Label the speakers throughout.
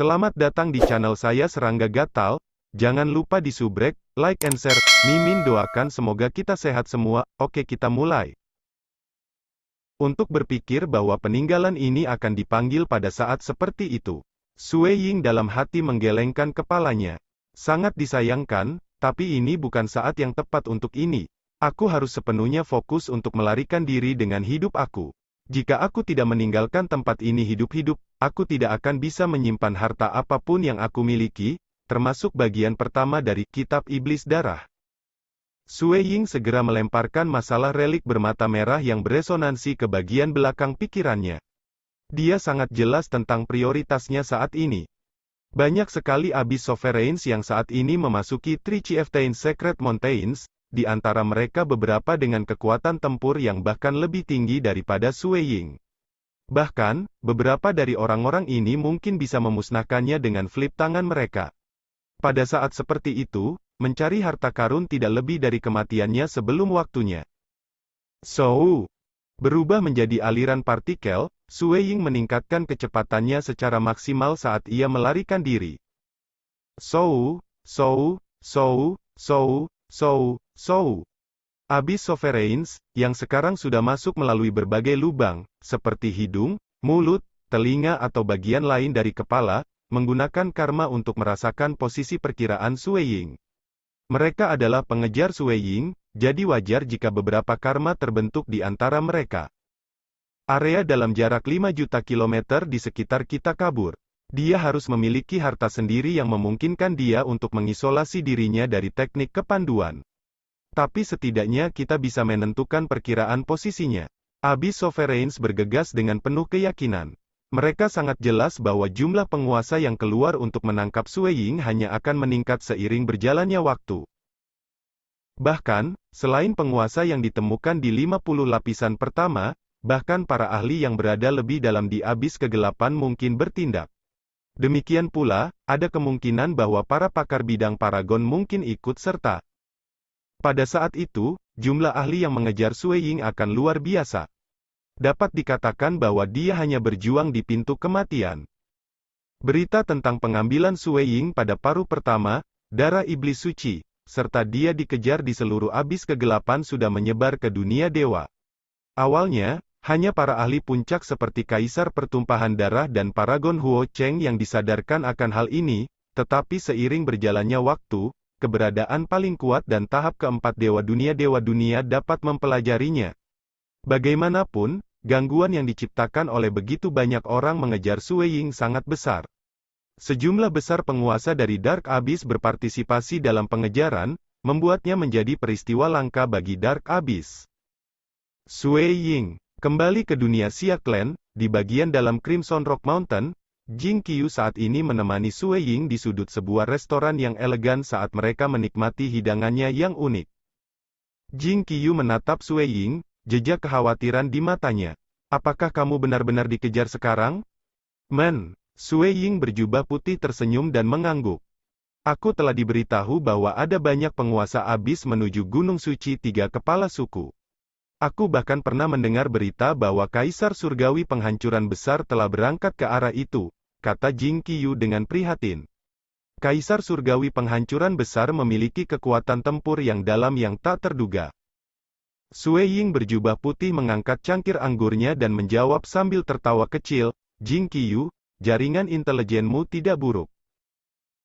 Speaker 1: Selamat datang di channel saya Serangga Gatal. Jangan lupa di subrek, like and share. Mimin doakan semoga kita sehat semua. Oke, kita mulai. Untuk berpikir bahwa peninggalan ini akan dipanggil pada saat seperti itu. Sue Ying dalam hati menggelengkan kepalanya. Sangat disayangkan, tapi ini bukan saat yang tepat untuk ini. Aku harus sepenuhnya fokus untuk melarikan diri dengan hidup aku. Jika aku tidak meninggalkan tempat ini hidup-hidup, aku tidak akan bisa menyimpan harta apapun yang aku miliki, termasuk bagian pertama dari Kitab Iblis Darah. Sue Ying segera melemparkan masalah relik bermata merah yang beresonansi ke bagian belakang pikirannya. Dia sangat jelas tentang prioritasnya saat ini. Banyak sekali Abyss Sovereigns yang saat ini memasuki Three Chieftains Secret Mountains, di antara mereka beberapa dengan kekuatan tempur yang bahkan lebih tinggi daripada Sue Ying. Bahkan, beberapa dari orang-orang ini mungkin bisa memusnahkannya dengan flip tangan mereka. Pada saat seperti itu, mencari harta karun tidak lebih dari kematiannya sebelum waktunya. Berubah menjadi aliran partikel, Sue Ying meningkatkan kecepatannya secara maksimal saat ia melarikan diri. Abyss Sovereigns, yang sekarang sudah masuk melalui berbagai lubang, seperti hidung, mulut, telinga atau bagian lain dari kepala, menggunakan karma untuk merasakan posisi perkiraan Sue Ying. Mereka adalah pengejar Sue Ying, jadi wajar jika beberapa karma terbentuk di antara mereka. Area dalam jarak 5 juta kilometer di sekitar kita kabur. Dia harus memiliki harta sendiri yang memungkinkan dia untuk mengisolasi dirinya dari teknik kepanduan. Tapi setidaknya kita bisa menentukan perkiraan posisinya. Abyss Sovereigns bergegas dengan penuh keyakinan. Mereka sangat jelas bahwa jumlah penguasa yang keluar untuk menangkap Sue Ying hanya akan meningkat seiring berjalannya waktu. Bahkan, selain penguasa yang ditemukan di 50 lapisan pertama, bahkan para ahli yang berada lebih dalam di Abyss Kegelapan mungkin bertindak. Demikian pula, ada kemungkinan bahwa para pakar bidang Paragon mungkin ikut serta. Pada saat itu, jumlah ahli yang mengejar Sue Ying akan luar biasa. Dapat dikatakan bahwa dia hanya berjuang di pintu kematian. Berita tentang pengambilan Sue Ying pada paruh pertama, darah iblis suci, serta dia dikejar di seluruh Abyss Kegelapan sudah menyebar ke dunia dewa. Awalnya, hanya para ahli puncak seperti Kaisar Pertumpahan Darah dan Paragon Huo Cheng yang disadarkan akan hal ini, tetapi seiring berjalannya waktu, keberadaan paling kuat dan tahap keempat dewa dunia dapat mempelajarinya. Bagaimanapun, gangguan yang diciptakan oleh begitu banyak orang mengejar Sue Ying sangat besar. Sejumlah besar penguasa dari Dark Abyss berpartisipasi dalam pengejaran, membuatnya menjadi peristiwa langka bagi Dark Abyss. Sue Ying kembali ke dunia Xia Clan, di bagian dalam Crimson Rock Mountain. Jing Qiu saat ini menemani Sue Ying di sudut sebuah restoran yang elegan saat mereka menikmati hidangannya yang unik. Jing Qiu menatap Sue Ying, jejak kekhawatiran di matanya. Apakah kamu benar-benar dikejar sekarang? Sue Ying berjubah putih tersenyum dan mengangguk. Aku telah diberitahu bahwa ada banyak penguasa Abyss menuju Gunung Suci Tiga Kepala Suku. Aku bahkan pernah mendengar berita bahwa Kaisar Surgawi Penghancuran Besar telah berangkat ke arah itu, kata Jing Qiu dengan prihatin. Kaisar Surgawi Penghancuran Besar memiliki kekuatan tempur yang dalam yang tak terduga. Sue Ying berjubah putih mengangkat cangkir anggurnya dan menjawab sambil tertawa kecil, Jing Qiu, jaringan intelijenmu tidak buruk.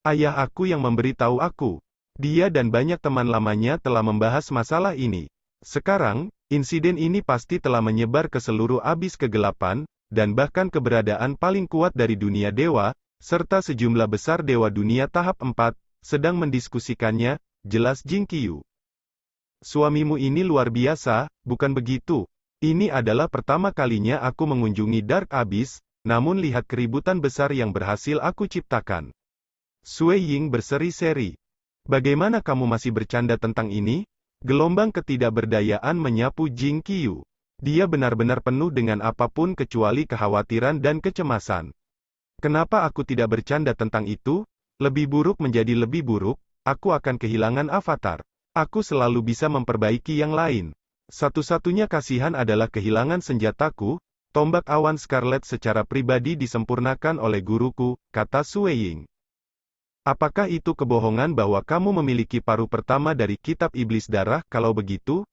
Speaker 1: Ayah aku yang memberitahu aku. Dia dan banyak teman lamanya telah membahas masalah ini. Sekarang, insiden ini pasti telah menyebar ke seluruh Abyss Kegelapan, dan bahkan keberadaan paling kuat dari dunia dewa, serta sejumlah besar dewa dunia tahap 4, sedang mendiskusikannya, jelas Jing Qiu. Suamimu ini luar biasa, bukan begitu? Ini adalah pertama kalinya aku mengunjungi Dark Abyss, namun lihat keributan besar yang berhasil aku ciptakan. Sue Ying berseri-seri. Bagaimana kamu masih bercanda tentang ini? Gelombang ketidakberdayaan menyapu Jing Qiu. Dia benar-benar penuh dengan apapun kecuali kekhawatiran dan kecemasan. Kenapa aku tidak bercanda tentang itu? Lebih buruk menjadi lebih buruk, aku akan kehilangan avatar. Aku selalu bisa memperbaiki yang lain. Satu-satunya kasihan adalah kehilangan senjataku, Tombak awan Scarlet secara pribadi disempurnakan oleh guruku, kata Sue Ying. Apakah itu kebohongan bahwa kamu memiliki paruh pertama dari kitab iblis darah? Kalau begitu?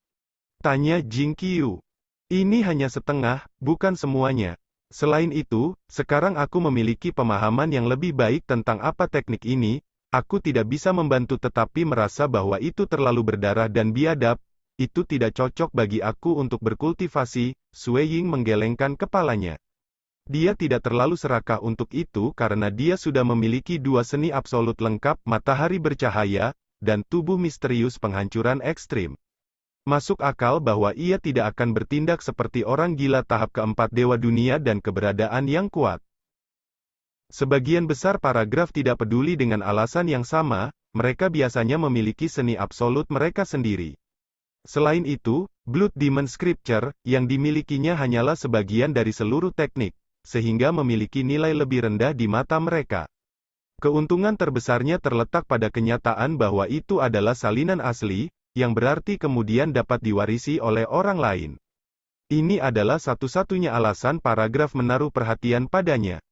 Speaker 1: Tanya Jing Qiu. Ini hanya setengah, bukan semuanya. Selain itu, sekarang aku memiliki pemahaman yang lebih baik tentang apa teknik ini. Aku tidak bisa membantu tetapi merasa bahwa itu terlalu berdarah dan biadab. Itu tidak cocok bagi aku untuk berkultivasi. Sue Ying menggelengkan kepalanya. Dia tidak terlalu serakah untuk itu karena dia sudah memiliki dua seni absolut lengkap, matahari bercahaya, dan tubuh misterius penghancuran ekstrim. Masuk akal bahwa ia tidak akan bertindak seperti orang gila tahap keempat dewa dunia dan keberadaan yang kuat. Sebagian besar paragraf tidak peduli dengan alasan yang sama, mereka biasanya memiliki seni absolut mereka sendiri. Selain itu, Blood Demon Scripture, yang dimilikinya hanyalah sebagian dari seluruh teknik, sehingga memiliki nilai lebih rendah di mata mereka. Keuntungan terbesarnya terletak pada kenyataan bahwa itu adalah salinan asli, yang berarti kemudian dapat diwarisi oleh orang lain. Ini adalah satu-satunya alasan paragraf menaruh perhatian padanya.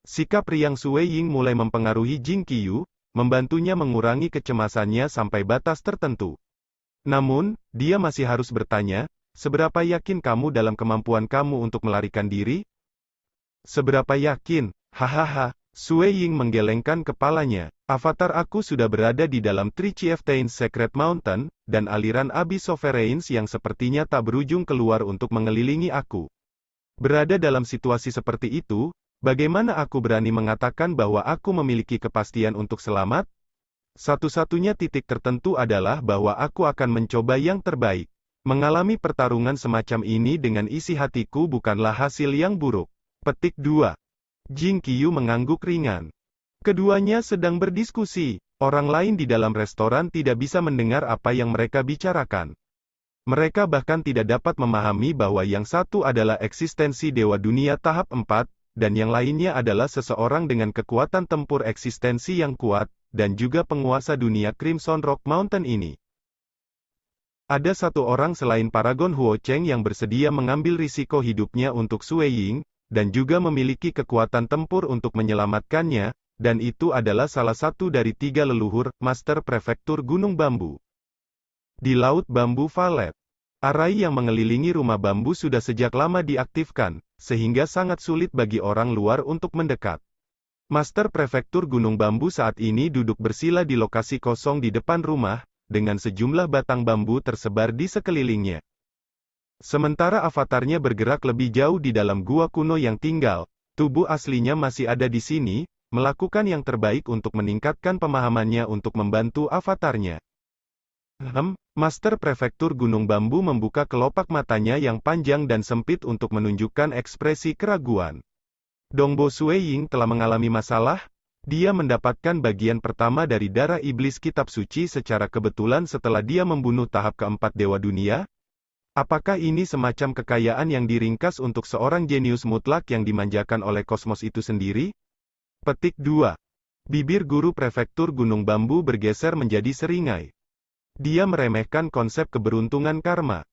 Speaker 1: Sikap riang Sue Ying mulai mempengaruhi Jing Qiu, membantunya mengurangi kecemasannya sampai batas tertentu. Namun, dia masih harus bertanya, seberapa yakin kamu dalam kemampuan kamu untuk melarikan diri? Seberapa yakin? Hahaha, Sue Ying menggelengkan kepalanya. Avatar aku sudah berada di dalam Three Chieftains Secret Mountain, dan aliran Abyss Sovereigns yang sepertinya tak berujung keluar untuk mengelilingi aku. Berada dalam situasi seperti itu, bagaimana aku berani mengatakan bahwa aku memiliki kepastian untuk selamat? Satu-satunya titik tertentu adalah bahwa aku akan mencoba yang terbaik. Mengalami pertarungan semacam ini dengan isi hatiku bukanlah hasil yang buruk. Petik 2. Jing Qiu mengangguk ringan. Keduanya sedang berdiskusi. Orang lain di dalam restoran tidak bisa mendengar apa yang mereka bicarakan. Mereka bahkan tidak dapat memahami bahwa yang satu adalah eksistensi dewa dunia tahap 4, dan yang lainnya adalah seseorang dengan kekuatan tempur eksistensi yang kuat, dan juga penguasa dunia Crimson Rock Mountain ini. Ada satu orang selain Paragon Huo Cheng yang bersedia mengambil risiko hidupnya untuk Sue Ying, dan juga memiliki kekuatan tempur untuk menyelamatkannya, dan itu adalah salah satu dari 3 leluhur, Master Prefektur Gunung Bambu. Di Laut Bambu Valet, arai yang mengelilingi rumah bambu sudah sejak lama diaktifkan, sehingga sangat sulit bagi orang luar untuk mendekat. Master Prefektur Gunung Bambu saat ini duduk bersila di lokasi kosong di depan rumah, dengan sejumlah batang bambu tersebar di sekelilingnya. Sementara avatarnya bergerak lebih jauh di dalam gua kuno yang tinggal, tubuh aslinya masih ada di sini, melakukan yang terbaik untuk meningkatkan pemahamannya untuk membantu avatarnya. Master Prefektur Gunung Bambu membuka kelopak matanya yang panjang dan sempit untuk menunjukkan ekspresi keraguan. Dongbo Sue Ying telah mengalami masalah? Dia mendapatkan bagian pertama dari darah iblis kitab suci secara kebetulan setelah dia membunuh tahap keempat dewa dunia? Apakah ini semacam kekayaan yang diringkas untuk seorang jenius mutlak yang dimanjakan oleh kosmos itu sendiri? Petik 2. Bibir guru prefektur Gunung Bambu bergeser menjadi seringai. Dia meremehkan konsep keberuntungan karma.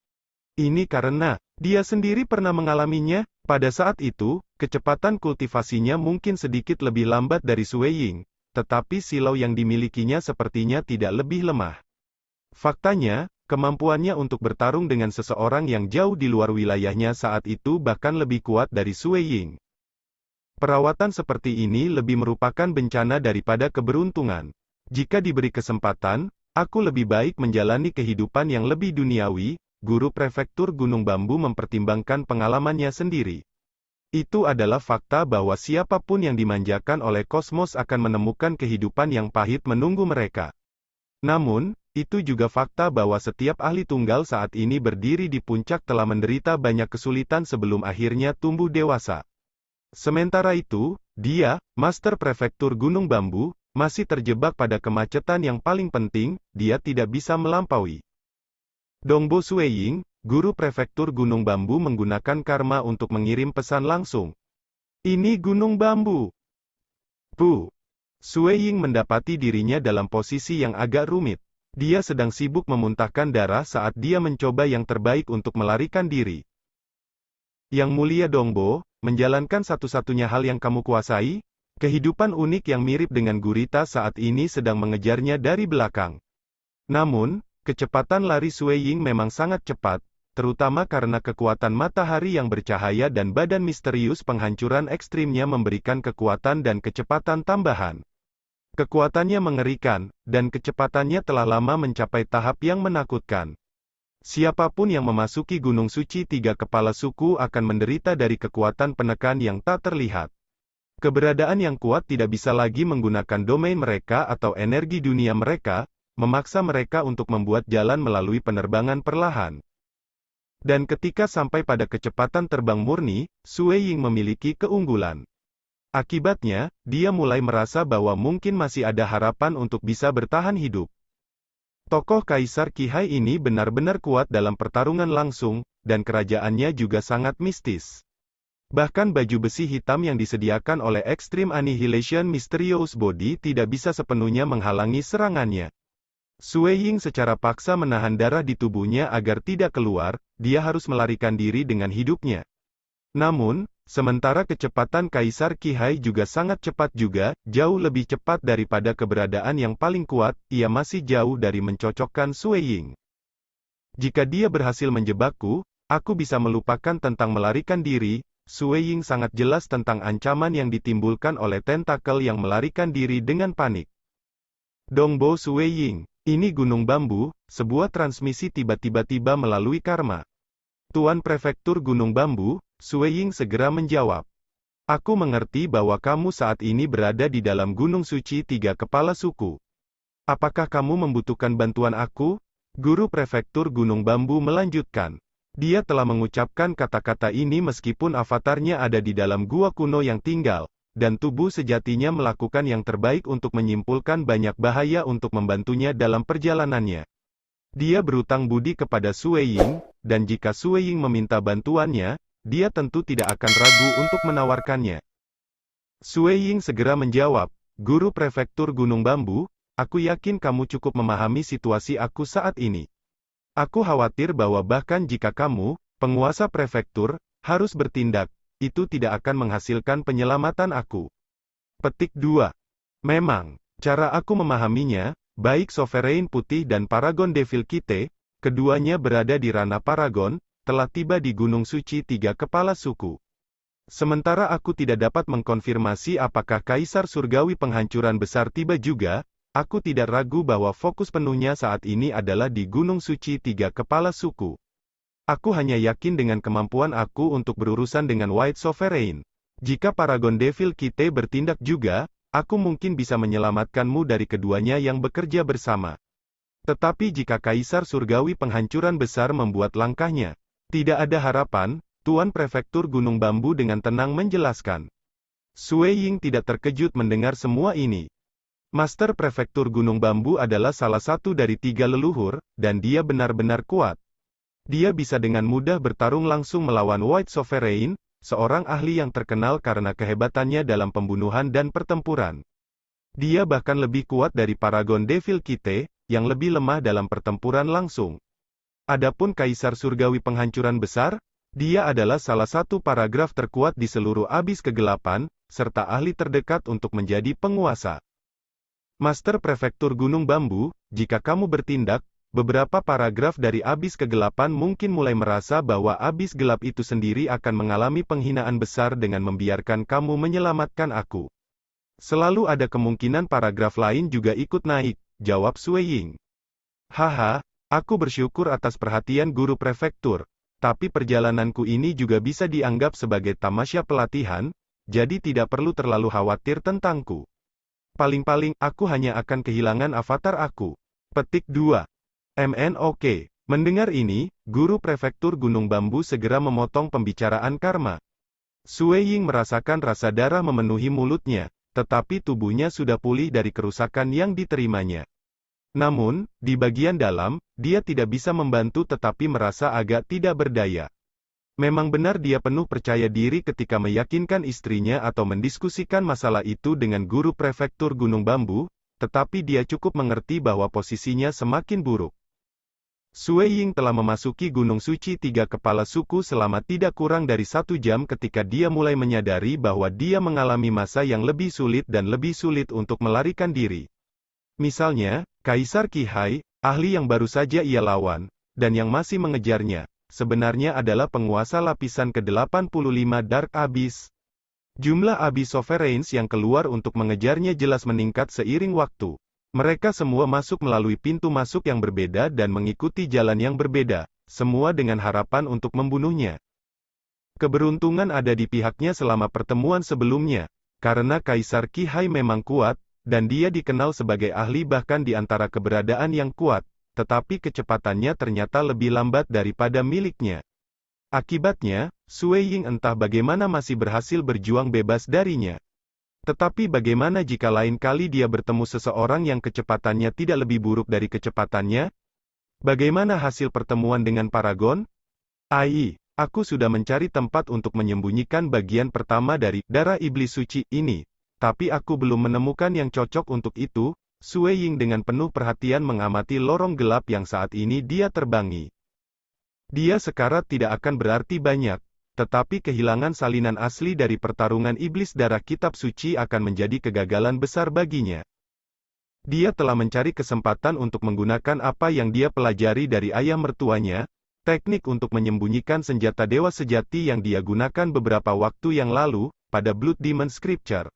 Speaker 1: Ini karena dia sendiri pernah mengalaminya. Pada saat itu, kecepatan kultivasinya mungkin sedikit lebih lambat dari Sue Ying, tetapi silau yang dimilikinya sepertinya tidak lebih lemah. Faktanya, kemampuannya untuk bertarung dengan seseorang yang jauh di luar wilayahnya saat itu bahkan lebih kuat dari Sue Ying. Perawatan seperti ini lebih merupakan bencana daripada keberuntungan. Jika diberi kesempatan, aku lebih baik menjalani kehidupan yang lebih duniawi. Guru prefektur Gunung Bambu mempertimbangkan pengalamannya sendiri. Itu adalah fakta bahwa siapapun yang dimanjakan oleh kosmos akan menemukan kehidupan yang pahit menunggu mereka. Namun, itu juga fakta bahwa setiap ahli tunggal saat ini berdiri di puncak telah menderita banyak kesulitan sebelum akhirnya tumbuh dewasa. Sementara itu, dia, Master Prefektur Gunung Bambu, masih terjebak pada kemacetan yang paling penting, dia tidak bisa melampaui. Dongbo Sue Ying, guru prefektur Gunung Bambu menggunakan karma untuk mengirim pesan langsung. Ini Gunung Bambu. Sue Ying mendapati dirinya dalam posisi yang agak rumit. Dia sedang sibuk memuntahkan darah saat dia mencoba yang terbaik untuk melarikan diri. Yang Mulia Dongbo, menjalankan satu-satunya hal yang kamu kuasai? Kehidupan unik yang mirip dengan gurita saat ini sedang mengejarnya dari belakang. Namun, kecepatan lari Sui Ying memang sangat cepat, terutama karena kekuatan matahari yang bercahaya dan badan misterius penghancuran ekstrimnya memberikan kekuatan dan kecepatan tambahan. Kekuatannya mengerikan, dan kecepatannya telah lama mencapai tahap yang menakutkan. Siapapun yang memasuki Gunung Suci Tiga Kepala Suku akan menderita dari kekuatan penekan yang tak terlihat. Keberadaan yang kuat tidak bisa lagi menggunakan domain mereka atau energi dunia mereka, memaksa mereka untuk membuat jalan melalui penerbangan perlahan. Dan ketika sampai pada kecepatan terbang murni, Sui Ying memiliki keunggulan. Akibatnya, dia mulai merasa bahwa mungkin masih ada harapan untuk bisa bertahan hidup. Tokoh Kaisar Qihai ini benar-benar kuat dalam pertarungan langsung, dan kerajaannya juga sangat mistis. Bahkan baju besi hitam yang disediakan oleh Extreme Annihilation Mysterious Body tidak bisa sepenuhnya menghalangi serangannya. Sui Ying secara paksa menahan darah di tubuhnya agar tidak keluar, dia harus melarikan diri dengan hidupnya. Namun, sementara kecepatan Kaisar Qihai juga sangat cepat juga, jauh lebih cepat daripada keberadaan yang paling kuat, ia masih jauh dari mencocokkan Sui Ying. Jika dia berhasil menjebakku, aku bisa melupakan tentang melarikan diri. Sui Ying sangat jelas tentang ancaman yang ditimbulkan oleh tentakel yang melarikan diri dengan panik. Dongbo Sui Ying, ini Gunung Bambu, sebuah transmisi tiba-tiba melalui karma. Tuan Prefektur Gunung Bambu, Sui Ying segera menjawab. Aku mengerti bahwa kamu saat ini berada di dalam Gunung Suci Tiga Kepala Suku. Apakah kamu membutuhkan bantuan aku? Guru Prefektur Gunung Bambu melanjutkan. Dia telah mengucapkan kata-kata ini meskipun avatarnya ada di dalam gua kuno yang tinggal, dan tubuh sejatinya melakukan yang terbaik untuk menyimpulkan banyak bahaya untuk membantunya dalam perjalanannya. Dia berutang budi kepada Sui Ying, dan jika Sui Ying meminta bantuannya, dia tentu tidak akan ragu untuk menawarkannya. Sui Ying segera menjawab, Guru Prefektur Gunung Bambu, aku yakin kamu cukup memahami situasi aku saat ini. Aku khawatir bahwa bahkan jika kamu, penguasa prefektur, harus bertindak, itu tidak akan menghasilkan penyelamatan aku. Petik 2. Memang, cara aku memahaminya, baik Sovereign Putih dan Paragon Devil Kite, keduanya berada di ranah Paragon, telah tiba di Gunung Suci Tiga Kepala Suku. Sementara aku tidak dapat mengkonfirmasi apakah Kaisar Surgawi Penghancuran Besar tiba juga, aku tidak ragu bahwa fokus penuhnya saat ini adalah di Gunung Suci Tiga Kepala Suku. Aku hanya yakin dengan kemampuan aku untuk berurusan dengan White Sovereign. Jika Paragon Devil Kite bertindak juga, aku mungkin bisa menyelamatkanmu dari keduanya yang bekerja bersama. Tetapi jika Kaisar Surgawi Penghancuran Besar membuat langkahnya, tidak ada harapan, Tuan Prefektur Gunung Bambu dengan tenang menjelaskan. Sui Ying tidak terkejut mendengar semua ini. Master Prefektur Gunung Bambu adalah salah satu dari 3 leluhur, dan dia benar-benar kuat. Dia bisa dengan mudah bertarung langsung melawan White Sovereign, seorang ahli yang terkenal karena kehebatannya dalam pembunuhan dan pertempuran. Dia bahkan lebih kuat dari Paragon Devil Kite, yang lebih lemah dalam pertempuran langsung. Adapun Kaisar Surgawi Penghancuran Besar, dia adalah salah satu paragraf terkuat di seluruh abis kegelapan, serta ahli terdekat untuk menjadi penguasa. Master Prefektur Gunung Bambu, jika kamu bertindak, beberapa paragraf dari abis kegelapan mungkin mulai merasa bahwa abis gelap itu sendiri akan mengalami penghinaan besar dengan membiarkan kamu menyelamatkan aku. Selalu ada kemungkinan paragraf lain juga ikut naik, jawab Sui Ying. Haha, aku bersyukur atas perhatian Guru Prefektur, tapi perjalananku ini juga bisa dianggap sebagai tamasya pelatihan, jadi tidak perlu terlalu khawatir tentangku. Paling-paling, aku hanya akan kehilangan avatar aku. Petik 2. MNOK. Mendengar ini, Guru Prefektur Gunung Bambu segera memotong pembicaraan karma. Sui Ying merasakan rasa darah memenuhi mulutnya, tetapi tubuhnya sudah pulih dari kerusakan yang diterimanya. Namun, di bagian dalam, dia tidak bisa membantu tetapi merasa agak tidak berdaya. Memang benar dia penuh percaya diri ketika meyakinkan istrinya atau mendiskusikan masalah itu dengan Guru Prefektur Gunung Bambu, tetapi dia cukup mengerti bahwa posisinya semakin buruk. Sue Ying telah memasuki Gunung Suci Tiga Kepala Suku selama tidak kurang dari 1 jam ketika dia mulai menyadari bahwa dia mengalami masa yang lebih sulit dan lebih sulit untuk melarikan diri. Misalnya, Kaisar Qihai, ahli yang baru saja ia lawan, dan yang masih mengejarnya, sebenarnya adalah penguasa lapisan ke-85 Dark Abyss. Jumlah Abyss Sovereigns yang keluar untuk mengejarnya jelas meningkat seiring waktu. Mereka semua masuk melalui pintu masuk yang berbeda dan mengikuti jalan yang berbeda, semua dengan harapan untuk membunuhnya. Keberuntungan ada di pihaknya selama pertemuan sebelumnya, karena Kaisar Qihai memang kuat, dan dia dikenal sebagai ahli bahkan di antara keberadaan yang kuat, tetapi kecepatannya ternyata lebih lambat daripada miliknya. Akibatnya, Sue Ying entah bagaimana masih berhasil berjuang bebas darinya. Tetapi bagaimana jika lain kali dia bertemu seseorang yang kecepatannya tidak lebih buruk dari kecepatannya? Bagaimana hasil pertemuan dengan Paragon? Aku sudah mencari tempat untuk menyembunyikan bagian pertama dari darah iblis suci ini, tapi aku belum menemukan yang cocok untuk itu. Sue Ying dengan penuh perhatian mengamati lorong gelap yang saat ini dia terbangi. Dia sekarat tidak akan berarti banyak. Tetapi kehilangan salinan asli dari pertarungan iblis darah kitab suci akan menjadi kegagalan besar baginya. Dia telah mencari kesempatan untuk menggunakan apa yang dia pelajari dari ayah mertuanya, teknik untuk menyembunyikan senjata dewa sejati yang dia gunakan beberapa waktu yang lalu, pada Blood Demon Scripture.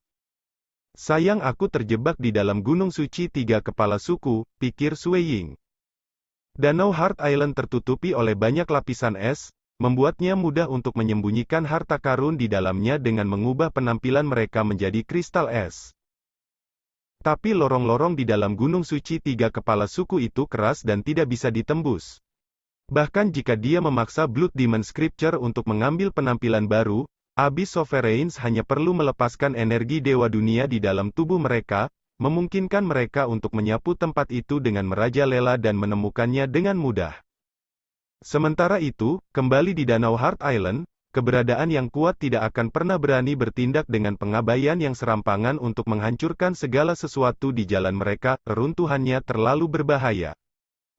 Speaker 1: Sayang aku terjebak di dalam Gunung Suci Tiga Kepala Suku, pikir Sue Ying. Danau Heart Island tertutupi oleh banyak lapisan es, membuatnya mudah untuk menyembunyikan harta karun di dalamnya dengan mengubah penampilan mereka menjadi kristal es. Tapi lorong-lorong di dalam Gunung Suci Tiga Kepala Suku itu keras dan tidak bisa ditembus. Bahkan jika dia memaksa Blood Demon Scripture untuk mengambil penampilan baru, Abyss Sovereigns hanya perlu melepaskan energi Dewa Dunia di dalam tubuh mereka, memungkinkan mereka untuk menyapu tempat itu dengan merajalela dan menemukannya dengan mudah. Sementara itu, kembali di Danau Heart Island, keberadaan yang kuat tidak akan pernah berani bertindak dengan pengabaian yang serampangan untuk menghancurkan segala sesuatu di jalan mereka, reruntuhannya terlalu berbahaya.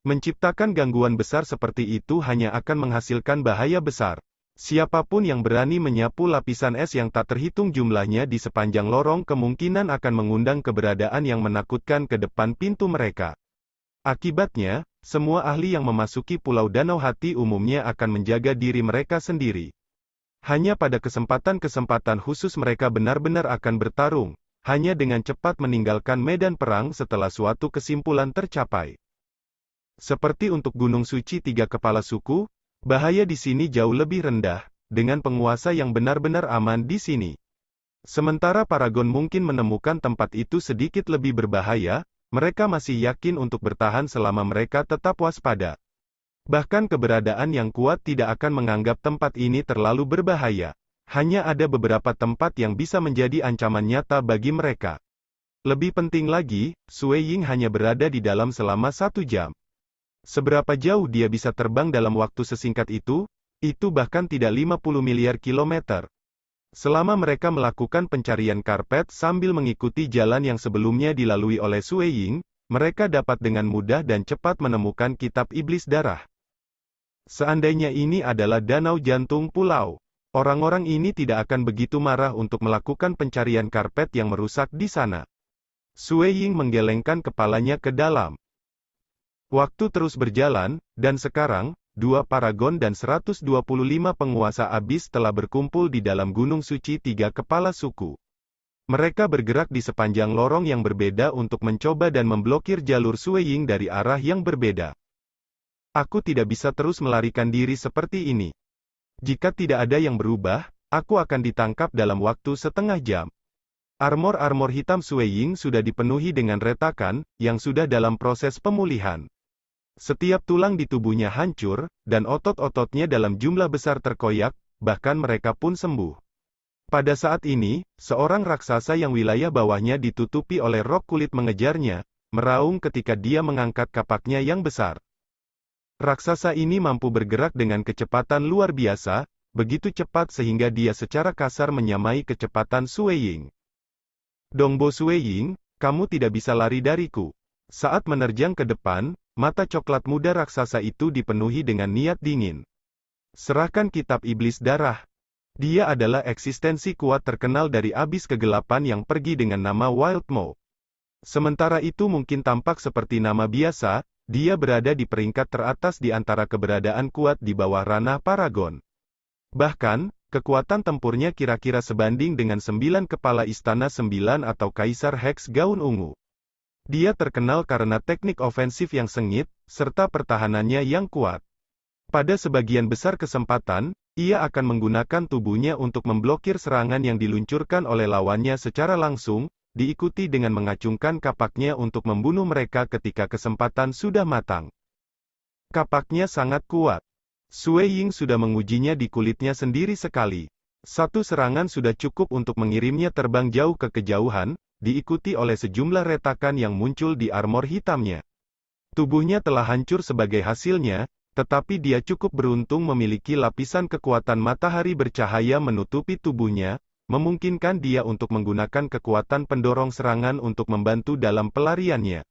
Speaker 1: Menciptakan gangguan besar seperti itu hanya akan menghasilkan bahaya besar. Siapapun yang berani menyapu lapisan es yang tak terhitung jumlahnya di sepanjang lorong kemungkinan akan mengundang keberadaan yang menakutkan ke depan pintu mereka. Akibatnya, semua ahli yang memasuki Pulau Danau Hati umumnya akan menjaga diri mereka sendiri. Hanya pada kesempatan-kesempatan khusus mereka benar-benar akan bertarung, hanya dengan cepat meninggalkan medan perang setelah suatu kesimpulan tercapai. Seperti untuk Gunung Suci Tiga Kepala Suku, bahaya di sini jauh lebih rendah, dengan penguasa yang benar-benar aman di sini. Sementara Paragon mungkin menemukan tempat itu sedikit lebih berbahaya, mereka masih yakin untuk bertahan selama mereka tetap waspada. Bahkan keberadaan yang kuat tidak akan menganggap tempat ini terlalu berbahaya. Hanya ada beberapa tempat yang bisa menjadi ancaman nyata bagi mereka. Lebih penting lagi, Sue Ying hanya berada di dalam selama 1 jam. Seberapa jauh dia bisa terbang dalam waktu sesingkat itu? Itu bahkan tidak 50 miliar kilometer. Selama mereka melakukan pencarian karpet sambil mengikuti jalan yang sebelumnya dilalui oleh Sue Ying, mereka dapat dengan mudah dan cepat menemukan kitab iblis darah. Seandainya ini adalah danau jantung pulau, orang-orang ini tidak akan begitu marah untuk melakukan pencarian karpet yang merusak di sana. Sue Ying menggelengkan kepalanya ke dalam. Waktu terus berjalan, dan sekarang, 2 Paragon dan 125 penguasa Abyss telah berkumpul di dalam Gunung Suci Tiga Kepala Suku. Mereka bergerak di sepanjang lorong yang berbeda untuk mencoba dan memblokir jalur Sue Ying dari arah yang berbeda. Aku tidak bisa terus melarikan diri seperti ini. Jika tidak ada yang berubah, aku akan ditangkap dalam waktu setengah jam. Armor-armor hitam Sue Ying sudah dipenuhi dengan retakan, yang sudah dalam proses pemulihan. Setiap tulang di tubuhnya hancur, dan otot-ototnya dalam jumlah besar terkoyak, bahkan mereka pun sembuh. Pada saat ini, seorang raksasa yang wilayah bawahnya ditutupi oleh rok kulit mengejarnya, meraung ketika dia mengangkat kapaknya yang besar. Raksasa ini mampu bergerak dengan kecepatan luar biasa, begitu cepat sehingga dia secara kasar menyamai kecepatan Sue Ying. Dongbo Sue Ying, kamu tidak bisa lari dariku. Saat menerjang ke depan, mata coklat muda raksasa itu dipenuhi dengan niat dingin. Serahkan kitab iblis darah. Dia adalah eksistensi kuat terkenal dari abis kegelapan yang pergi dengan nama Wild Maw. Sementara itu mungkin tampak seperti nama biasa, dia berada di peringkat teratas di antara keberadaan kuat di bawah ranah Paragon. Bahkan, kekuatan tempurnya kira-kira sebanding dengan 9 kepala istana 9 atau Kaisar Hex gaun ungu. Dia terkenal karena teknik ofensif yang sengit, serta pertahanannya yang kuat. Pada sebagian besar kesempatan, ia akan menggunakan tubuhnya untuk memblokir serangan yang diluncurkan oleh lawannya secara langsung, diikuti dengan mengacungkan kapaknya untuk membunuh mereka ketika kesempatan sudah matang. Kapaknya sangat kuat. Sui Ying sudah mengujinya di kulitnya sendiri sekali. Satu serangan sudah cukup untuk mengirimnya terbang jauh ke kejauhan, diikuti oleh sejumlah retakan yang muncul di armor hitamnya. Tubuhnya telah hancur sebagai hasilnya, tetapi dia cukup beruntung memiliki lapisan kekuatan matahari bercahaya menutupi tubuhnya, memungkinkan dia untuk menggunakan kekuatan pendorong serangan untuk membantu dalam pelariannya.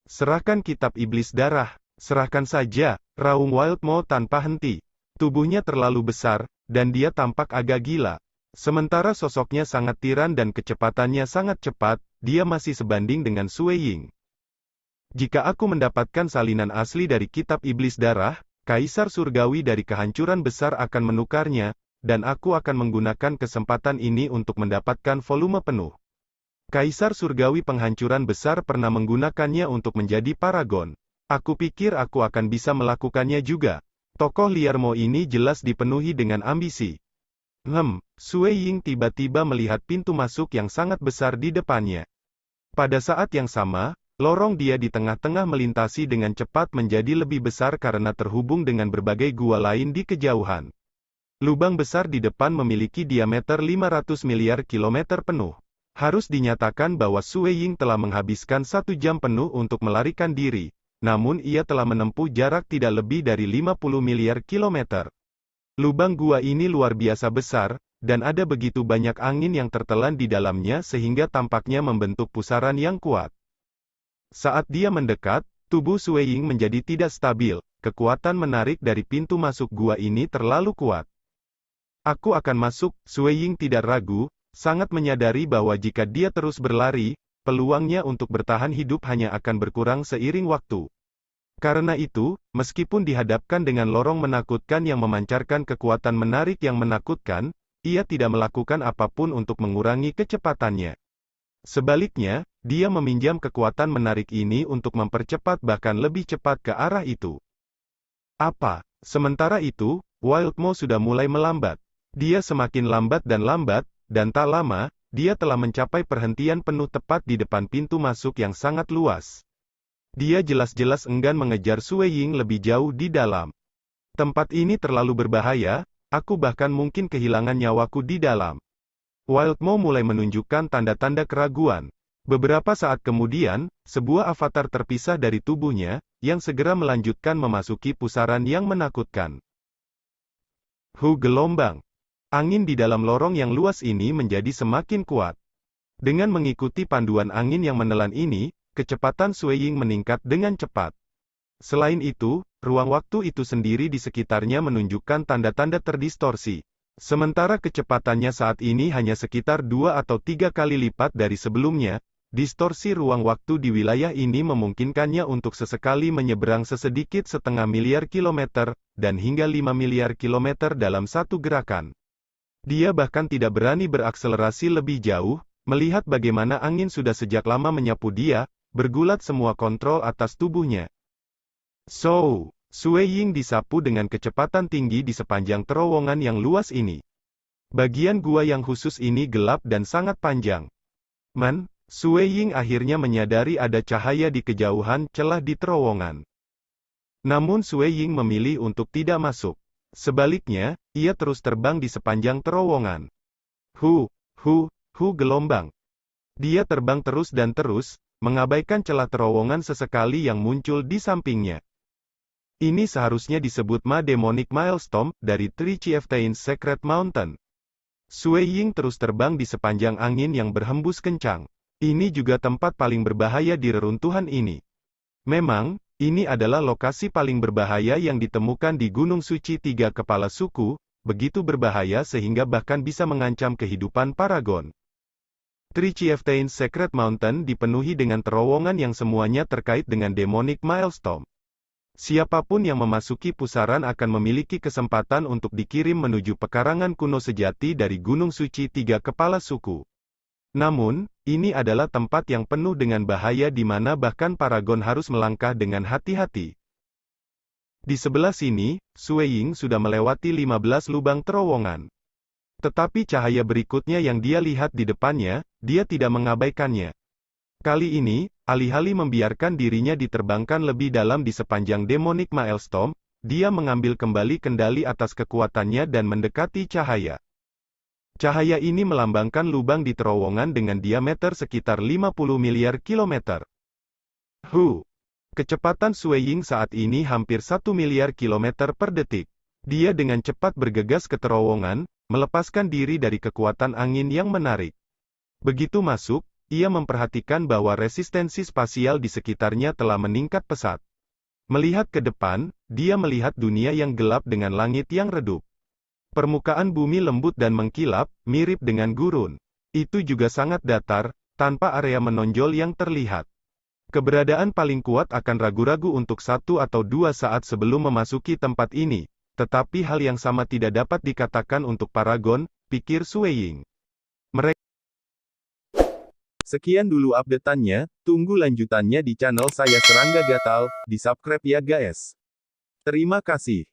Speaker 1: Serahkan kitab iblis darah, serahkan saja, raung Wild Maw tanpa henti. Tubuhnya terlalu besar, dan dia tampak agak gila. Sementara sosoknya sangat tiran dan kecepatannya sangat cepat, dia masih sebanding dengan Sui Ying. Jika aku mendapatkan salinan asli dari kitab iblis darah, Kaisar Surgawi dari kehancuran besar akan menukarnya, dan aku akan menggunakan kesempatan ini untuk mendapatkan volume penuh. Kaisar Surgawi penghancuran besar pernah menggunakannya untuk menjadi Paragon. Aku pikir aku akan bisa melakukannya juga. Tokoh liar Mo ini jelas dipenuhi dengan ambisi. Sui Ying tiba-tiba melihat pintu masuk yang sangat besar di depannya. Pada saat yang sama, lorong dia di tengah-tengah melintasi dengan cepat menjadi lebih besar karena terhubung dengan berbagai gua lain di kejauhan. Lubang besar di depan memiliki diameter 500 miliar kilometer penuh. Harus dinyatakan bahwa Sui Ying telah menghabiskan 1 jam penuh untuk melarikan diri, namun ia telah menempuh jarak tidak lebih dari 50 miliar kilometer. Lubang gua ini luar biasa besar, dan ada begitu banyak angin yang tertelan di dalamnya sehingga tampaknya membentuk pusaran yang kuat. Saat dia mendekat, tubuh Sui Ying menjadi tidak stabil, kekuatan menarik dari pintu masuk gua ini terlalu kuat. Aku akan masuk, Sui Ying tidak ragu, sangat menyadari bahwa jika dia terus berlari, peluangnya untuk bertahan hidup hanya akan berkurang seiring waktu. Karena itu, meskipun dihadapkan dengan lorong menakutkan yang memancarkan kekuatan menarik yang menakutkan, ia tidak melakukan apapun untuk mengurangi kecepatannya. Sebaliknya, dia meminjam kekuatan menarik ini untuk mempercepat bahkan lebih cepat ke arah itu. Sementara itu, Wild Maw sudah mulai melambat. Dia semakin lambat, dan tak lama, dia telah mencapai perhentian penuh tepat di depan pintu masuk yang sangat luas. Dia jelas-jelas enggan mengejar Sui Ying lebih jauh di dalam. Tempat ini terlalu berbahaya, aku bahkan mungkin kehilangan nyawaku di dalam. Wild Maw mulai menunjukkan tanda-tanda keraguan. Beberapa saat kemudian, sebuah avatar terpisah dari tubuhnya, yang segera melanjutkan memasuki pusaran yang menakutkan. Gelombang. Angin di dalam lorong yang luas ini menjadi semakin kuat. Dengan mengikuti panduan angin yang menelan ini, kecepatan Sui Ying meningkat dengan cepat. Selain itu, ruang waktu itu sendiri di sekitarnya menunjukkan tanda-tanda terdistorsi. Sementara kecepatannya saat ini hanya sekitar 2 atau 3 kali lipat dari sebelumnya, distorsi ruang waktu di wilayah ini memungkinkannya untuk sesekali menyeberang sesedikit 0,5 miliar kilometer, dan hingga 5 miliar kilometer dalam satu gerakan. Dia bahkan tidak berani berakselerasi lebih jauh, melihat bagaimana angin sudah sejak lama menyapu dia, bergulat semua kontrol atas tubuhnya. Sui Ying disapu dengan kecepatan tinggi di sepanjang terowongan yang luas ini. Bagian gua yang khusus ini gelap dan sangat panjang. Sui Ying akhirnya menyadari ada cahaya di kejauhan celah di terowongan. Namun Sui Ying memilih untuk tidak masuk. Sebaliknya, ia terus terbang di sepanjang terowongan. Gelombang. Dia terbang terus dan terus, mengabaikan celah terowongan sesekali yang muncul di sampingnya. Ini seharusnya disebut Ma Demonic Milestone, dari Three Chieftains Secret Mountain. Sui Ying terus terbang di sepanjang angin yang berhembus kencang. Ini juga tempat paling berbahaya di reruntuhan ini. Memang, ini adalah lokasi paling berbahaya yang ditemukan di Gunung Suci Tiga Kepala Suku, begitu berbahaya sehingga bahkan bisa mengancam kehidupan Paragon. Three Chieftains Secret Mountain dipenuhi dengan terowongan yang semuanya terkait dengan Demonic Maelstrom. Siapapun yang memasuki pusaran akan memiliki kesempatan untuk dikirim menuju pekarangan kuno sejati dari Gunung Suci Tiga Kepala Suku. Namun, ini adalah tempat yang penuh dengan bahaya di mana bahkan Paragon harus melangkah dengan hati-hati. Di sebelah sini, Sui Ying sudah melewati 15 lubang terowongan. Tetapi cahaya berikutnya yang dia lihat di depannya, dia tidak mengabaikannya. Kali ini, alih-alih membiarkan dirinya diterbangkan lebih dalam di sepanjang Demonic Maelstrom, dia mengambil kembali kendali atas kekuatannya dan mendekati cahaya. Cahaya ini melambangkan lubang di terowongan dengan diameter sekitar 50 miliar kilometer. Kecepatan Sui Ying saat ini hampir 1 miliar kilometer per detik. Dia dengan cepat bergegas ke terowongan, melepaskan diri dari kekuatan angin yang menarik. Begitu masuk, ia memperhatikan bahwa resistensi spasial di sekitarnya telah meningkat pesat. Melihat ke depan, dia melihat dunia yang gelap dengan langit yang redup. Permukaan bumi lembut dan mengkilap, mirip dengan gurun. Itu juga sangat datar, tanpa area menonjol yang terlihat. Keberadaan paling kuat akan ragu-ragu untuk 1 atau 2 saat sebelum memasuki tempat ini, tetapi hal yang sama tidak dapat dikatakan untuk Paragon, pikir Sui Ying. Sekian dulu update-annya, tunggu lanjutannya di channel saya Serangga Gatal, di subscribe ya guys. Terima kasih.